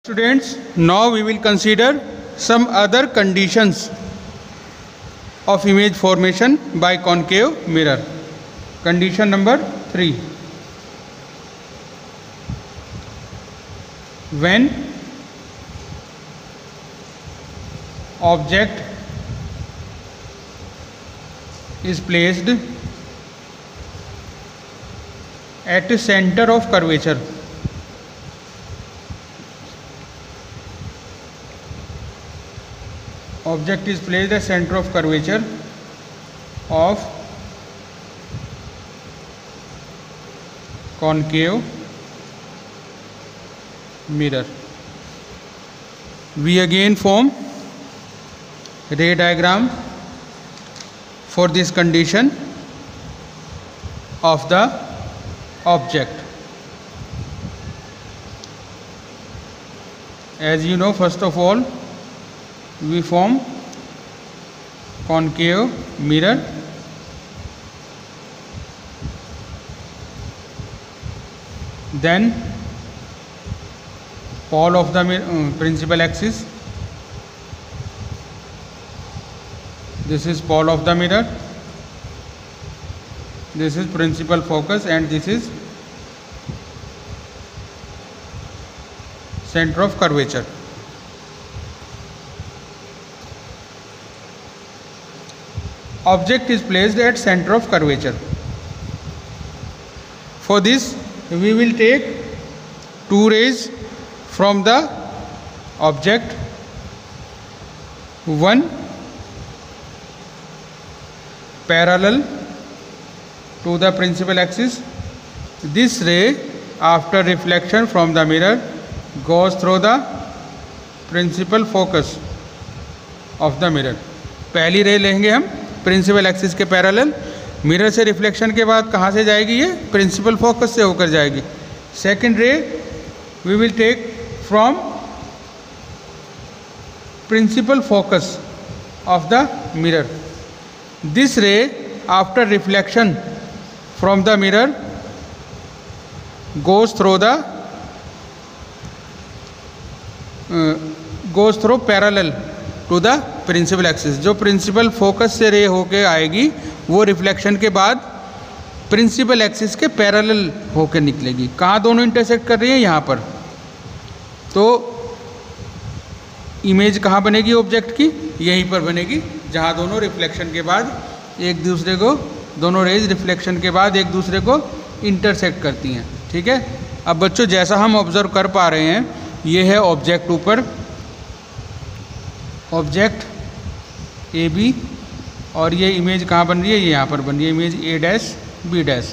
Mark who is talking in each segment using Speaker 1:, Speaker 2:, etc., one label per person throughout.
Speaker 1: Students, now we will consider some other conditions of image formation by concave mirror. Condition number 3. When object is placed at the center of curvature, object is placed at center of curvature of concave mirror. We again form ray diagram for this condition of the object. As you know, first of all, we form concave mirror. Then pole of the principal axis. This is pole of the mirror. This is principal focus, and this is center of curvature. Object is placed at center of curvature. For this, we will take two rays from the object, one parallel to the principal axis. This ray, after reflection from the mirror, goes through the principal focus of the mirror. पहली रे लेंगे हम principal axis के parallel, mirror से reflection के बाद कहाँ से जाएगी? ये प्रिंसिपल फोकस से होकर जाएगी. Second ray we will take from principal focus of the mirror. This ray after reflection from the mirror goes through parallel to the principal axis. जो प्रिंसिपल फोकस से रे होके आएगी वो रिफ्लेक्शन के बाद प्रिंसिपल एक्सिस के parallel होके निकलेगी. कहाँ दोनों इंटरसेक्ट कर रही है? यहाँ पर. तो इमेज कहाँ बनेगी ऑब्जेक्ट की? यहीं पर बनेगी, जहाँ दोनों रिफ्लेक्शन के बाद एक दूसरे को, दोनों रेज रिफ्लेक्शन के बाद एक दूसरे को इंटरसेक्ट करती हैं. ठीक है. अब बच्चों, जैसा हम ऑब्जर्व कर पा रहे हैं, ये है ऑब्जेक्ट ऊपर, ऑब्जेक्ट ए बी, और ये इमेज कहाँ बन रही है? ये यहाँ पर बन रही है image A dash B dash.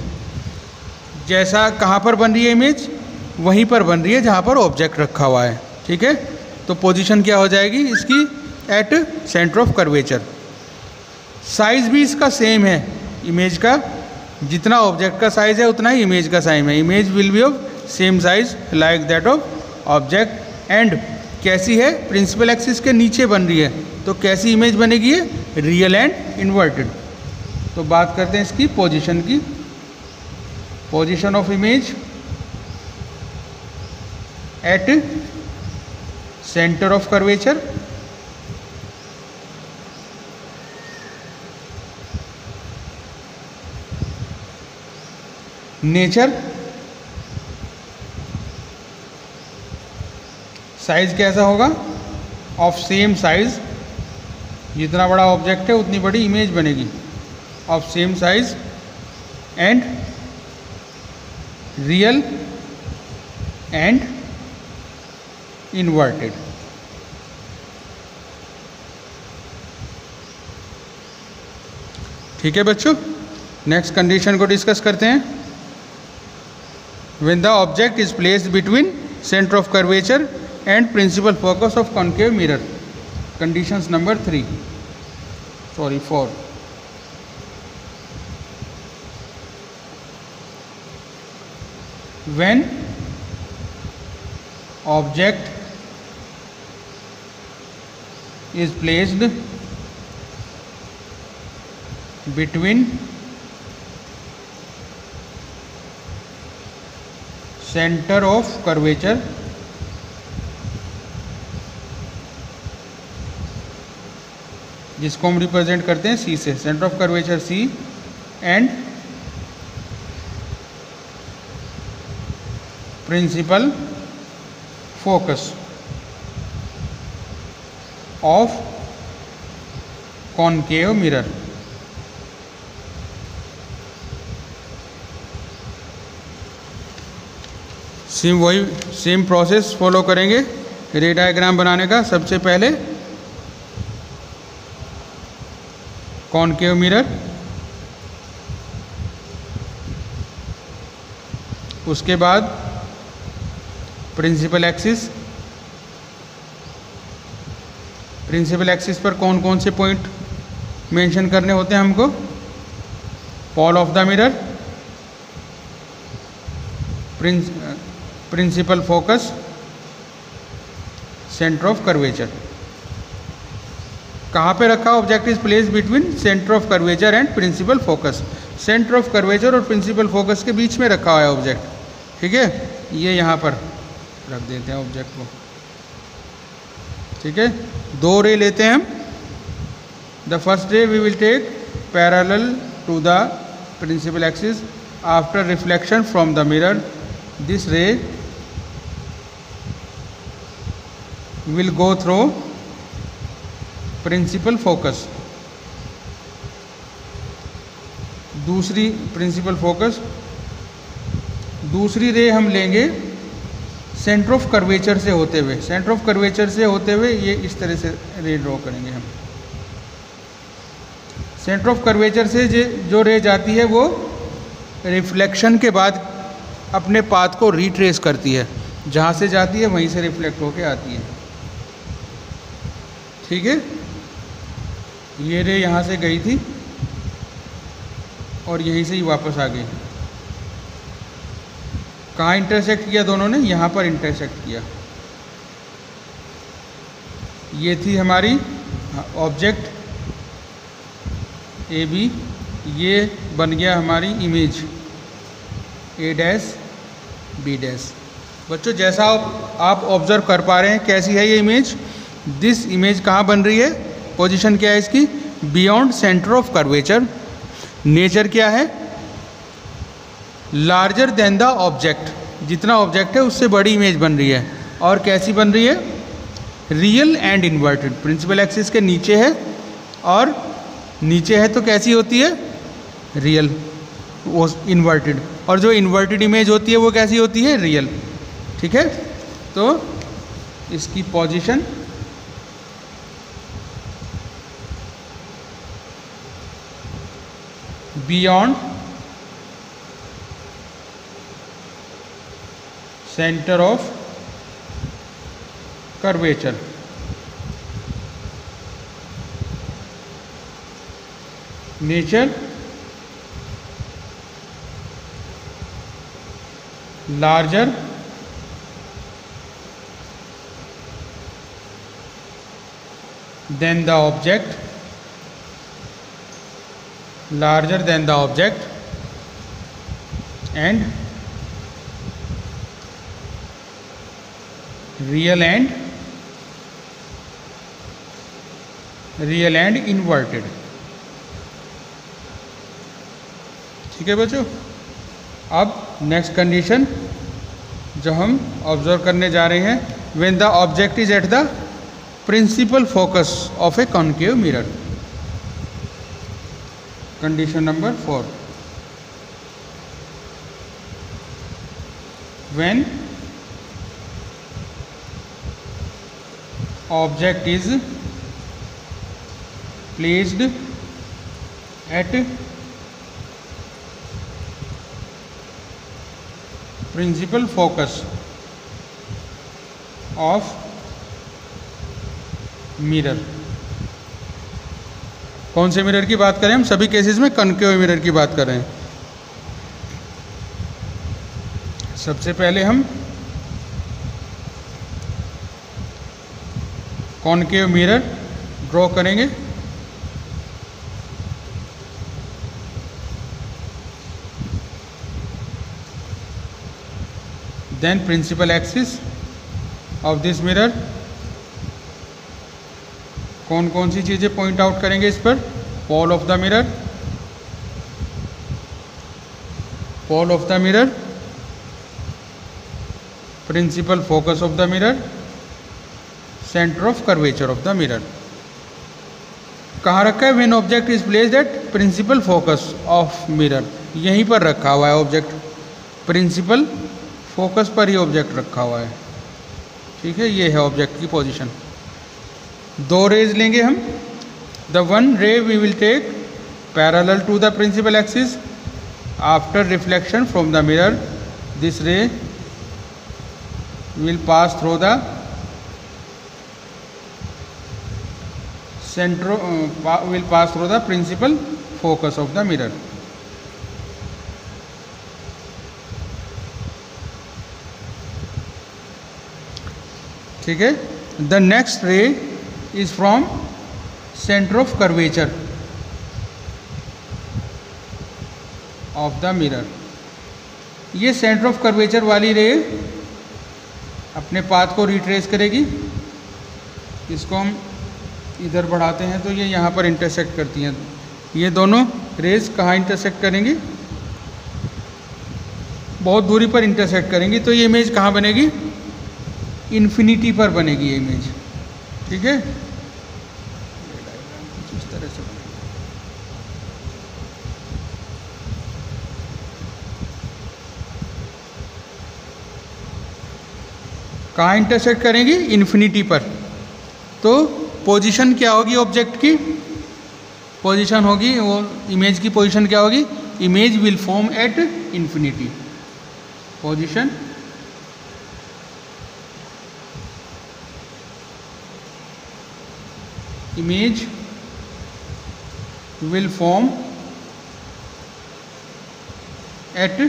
Speaker 1: जैसा कहाँ पर बन रही है इमेज? वहीं पर बन रही है जहाँ पर ऑब्जेक्ट रखा हुआ है. ठीक है. तो पोजीशन क्या हो जाएगी इसकी? At centre of curvature. Size भी इसका सेम है इमेज का. जितना ऑब्जेक्ट का साइज है उतना ही इमेज का साइज है. Image will B of same size like that of object. And कैसी है? प्रिंसिपल एक्सिस के नीचे बन रही है. तो कैसी इमेज बनेगी? ये रियल एंड इन्वर्टेड. तो बात करते हैं इसकी पोजीशन की. Position of image at centre of curvature. Nature, size कैसा होगा? Of same size. जितना बड़ा ऑब्जेक्ट है उतनी बड़ी इमेज बनेगी. Of same size and real and inverted. ठीक है बच्चों. नेक्स्ट कंडीशन को डिस्कस करते हैं. When the object is placed between centre of curvature and principal focus of concave mirror. Conditions number 4. When object is placed between center of curvature जिसको हम represent करते हैं सी से, centre of curvature C and principal focus of concave mirror. Same process follow करेंगे ray diagram बनाने का। सबसे पहले कॉनकेव मिरर, उसके बाद प्रिंसिपल एक्सिस। प्रिंसिपल एक्सिस पर कौन कौन से पॉइंट मेंशन करने होते हैं हमको? Pole of the mirror, principal focus, centre of curvature. कहाँ पे रखा object is place between centre of curvature and principal focus. Centre of curvature और प्रिंसिपल फोकस के बीच में रखा हुआ है ऑब्जेक्ट, ठीक है। ये यहाँ पर रख देते हैं ऑब्जेक्ट को, ठीक है। दो रे लेते हैं हम। The first ray we will take parallel to the principal axis after reflection from the mirror. This ray will go through principal focus। दूसरी प्रिंसिपल फोकस, दूसरी रे हम लेंगे सेंटर ऑफ कर्वेचर से होते हुए। सेंटर ऑफ कर्वेचर से होते हुए ये इस तरह से रे ड्रॉ करेंगे हम। सेंटर ऑफ कर्वेचर से जो रे जाती है वो रिफ्लेक्शन के बाद अपने पाथ को रिट्रेस करती है, जहाँ से जाती है वहीं से रिफ्लेक्ट होके आती है, ठीक है। ये रे यहाँ से गई थी और यहीं से ही वापस आ गई। कहाँ इंटरसेक्ट किया दोनों ने? यहाँ पर इंटरसेक्ट किया। ये थी हमारी ऑब्जेक्ट ए बी, ये बन गया हमारी image A dash B dash. बच्चों जैसा आप ऑब्जर्व कर पा रहे हैं कैसी है ये इमेज। दिस इमेज कहाँ बन रही है? पोजीशन क्या है इसकी? Beyond centre of curvature. Nature क्या है? Larger than the object. जितना ऑब्जेक्ट है उससे बड़ी इमेज बन रही है। और कैसी बन रही है? Real and inverted. Principal axis के नीचे है, और नीचे है तो कैसी होती है? रियल, वो इन्वर्टेड। और जो इन्वर्टेड इमेज होती है वो कैसी होती है? रियल, ठीक है। तो इसकी position beyond centre of curvature. Nature larger than the object, larger than the object, and real and inverted, ठीक है बच्चों। अब नेक्स्ट कंडीशन जो हम ऑब्जर्व करने जा रहे हैं, when the object is at the principal focus of a concave mirror। Condition number 4, when object is placed at principal focus of mirror। कौन से मिरर की बात करें हम? सभी केसेस में कॉनकेव मिरर की बात कर रहे हैं। सबसे पहले हम कॉनकेव मिरर ड्रॉ करेंगे। Then principal axis of this mirror कौन कौन सी चीज़ें पॉइंट आउट करेंगे इस पर? Pole of the mirror, pole of the mirror, principal focus of the mirror, centre of curvature of the mirror. कहाँ रखा है? When object is placed at principal focus of mirror, यहीं पर रखा हुआ है ऑब्जेक्ट, प्रिंसिपल फोकस पर ही object रखा हुआ है। ठीक है, ये है ऑब्जेक्ट की पोजीशन। दो रेज लेंगे हम। The one ray we will take parallel to the principal axis after reflection from the mirror. This ray will pass through the center, will pass through the principal focus of the mirror. ठीक है, the next ray is from center of curvature of the mirror. ये centre of curvature वाली रे अपने path को retrace करेगी। इसको हम इधर बढ़ाते हैं तो ये यहाँ पर इंटरसेक्ट करती हैं। ये दोनों रेज कहाँ इंटरसेक्ट करेंगी? बहुत दूरी पर इंटरसेक्ट करेंगी। तो ये इमेज कहाँ बनेगी? इन्फिनिटी पर बनेगी ये इमेज। ठीक है, इस तरह से कहाँ इंटरसेक्ट करेंगी? इन्फिनिटी पर। तो पोजीशन क्या होगी ऑब्जेक्ट की? पोजीशन होगी, वो इमेज की पोजीशन क्या होगी? Image will form at infinity. Position image will form at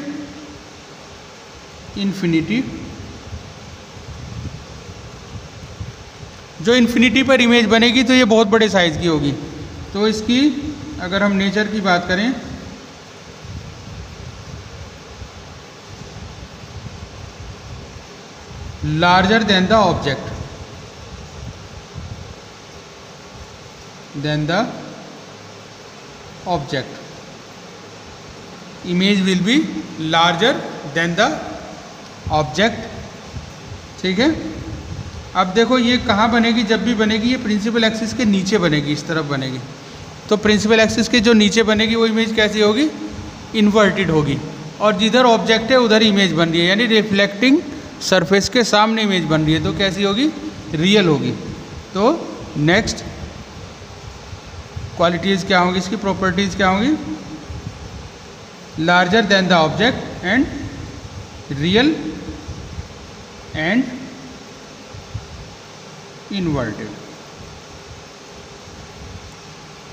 Speaker 1: infinity. जो इन्फिनिटी पर इमेज बनेगी तो ये बहुत बड़े साइज़ की होगी। तो इसकी अगर हम नेचर की बात करें, larger than the object, then the object, image will be larger than the object. ठीक है, अब देखो ये कहाँ बनेगी? जब भी बनेगी ये प्रिंसिपल एक्सिस के नीचे बनेगी, इस तरफ बनेगी। तो प्रिंसिपल एक्सिस के जो नीचे बनेगी वो इमेज कैसी होगी? इन्वर्टेड होगी। और जिधर ऑब्जेक्ट है उधर इमेज बन रही है, यानी रिफ्लेक्टिंग सरफेस के सामने इमेज बन रही है। तो कैसी होगी? रियल होगी। तो नेक्स्ट क्वालिटीज़ क्या होंगी इसकी? प्रॉपर्टीज़ क्या होंगी? Larger than the object and real and inverted.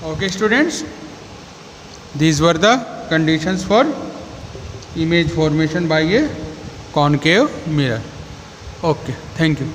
Speaker 1: Okay students, these were the conditions for image formation by a concave mirror. Okay, thank you.